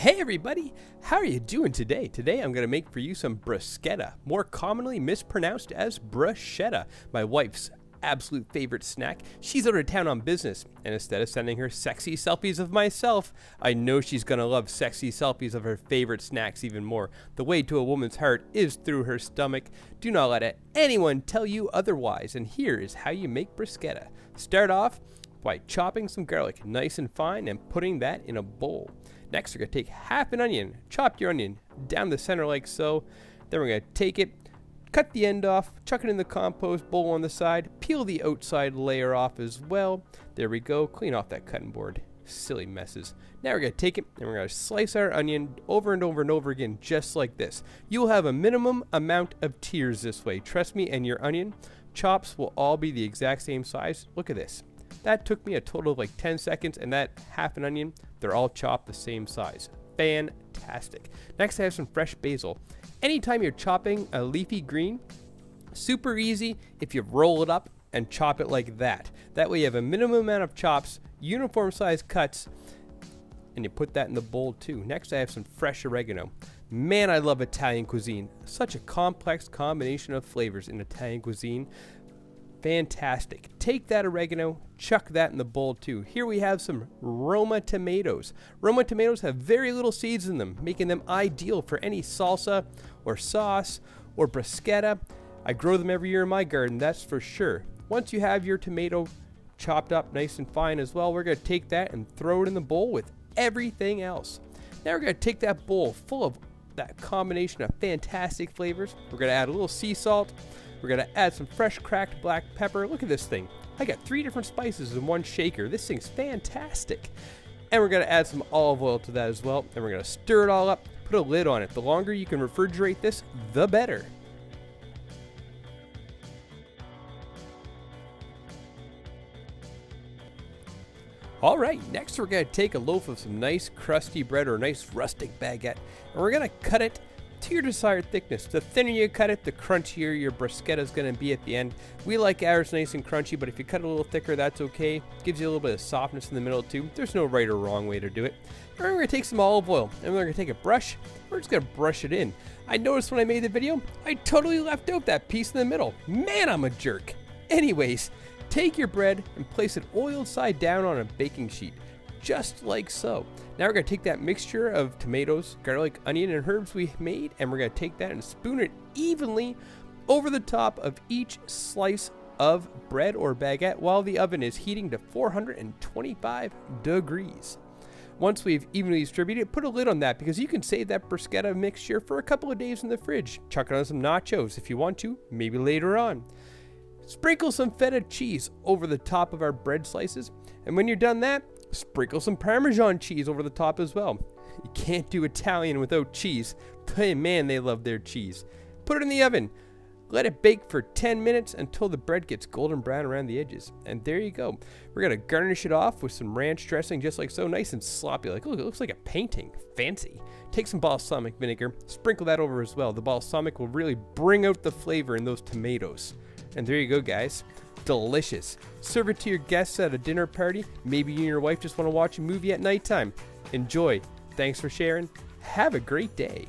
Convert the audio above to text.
Hey everybody, how are you doing today? Today I'm going to make for you some bruschetta, more commonly mispronounced as bruschetta, my wife's absolute favorite snack. She's out of town on business, and instead of sending her sexy selfies of myself, I know she's going to love sexy selfies of her favorite snacks even more. The way to a woman's heart is through her stomach. Do not let anyone tell you otherwise, and here is how you make bruschetta. Start off by chopping some garlic nice and fine and putting that in a bowl. Next, we're going to take half an onion, chop your onion down the center like so. Then we're going to take it, cut the end off, chuck it in the compost bowl on the side, peel the outside layer off as well. There we go, clean off that cutting board. Silly messes. Now we're going to take it and we're going to slice our onion over and over and over again, just like this. You will have a minimum amount of tears this way. Trust me, and your onion chops will all be the exact same size. Look at this. That took me a total of like 10 seconds, and that half an onion, they're all chopped the same size. Fantastic. Next, I have some fresh basil. Anytime you're chopping a leafy green, super easy if you roll it up and chop it like that. That way you have a minimum amount of chops, uniform size cuts, and you put that in the bowl too. Next, I have some fresh oregano. Man, I love Italian cuisine. Such a complex combination of flavors in Italian cuisine. Fantastic. Take that oregano, chuck that in the bowl too. Here we have some Roma tomatoes. Roma tomatoes have very little seeds in them, making them ideal for any salsa or sauce or bruschetta. I grow them every year in my garden, that's for sure. Once you have your tomato chopped up nice and fine as well, we're going to take that and throw it in the bowl with everything else. Now we're going to take that bowl full of that combination of fantastic flavors. We're going to add a little sea salt. We're going to add some fresh cracked black pepper. Look at this thing. I got 3 different spices in one shaker. This thing's fantastic. And we're going to add some olive oil to that as well. And we're going to stir it all up, put a lid on it. The longer you can refrigerate this, the better. All right, next we're going to take a loaf of some nice crusty bread or a nice rustic baguette, and we're going to cut it to your desired thickness. The thinner you cut it, the crunchier your bruschetta is going to be at the end. We like ours nice and crunchy, but if you cut it a little thicker, that's okay. Gives you a little bit of softness in the middle too. There's no right or wrong way to do it. And we're going to take some olive oil, and we're going to take a brush. We're just going to brush it in. I noticed when I made the video, I totally left out that piece in the middle. Man, I'm a jerk. Anyways, take your bread and place it oiled side down on a baking sheet, just like so. Now we're going to take that mixture of tomatoes, garlic, onion, and herbs we made, and we're going to take that and spoon it evenly over the top of each slice of bread or baguette while the oven is heating to 425 degrees. Once we've evenly distributed it, put a lid on that because you can save that bruschetta mixture for a couple of days in the fridge. Chuck it on some nachos if you want to, maybe later on. Sprinkle some feta cheese over the top of our bread slices, and when you're done that, sprinkle some Parmesan cheese over the top as well. You can't do Italian without cheese, but man, they love their cheese. Put it in the oven. Let it bake for 10 minutes until the bread gets golden brown around the edges. And there you go. We're going to garnish it off with some ranch dressing just like so. Nice and sloppy. Like, look, it looks like a painting. Fancy. Take some balsamic vinegar. Sprinkle that over as well. The balsamic will really bring out the flavor in those tomatoes. And there you go, guys. Delicious. Serve it to your guests at a dinner party. Maybe you and your wife just want to watch a movie at nighttime. Enjoy. Thanks for sharing. Have a great day.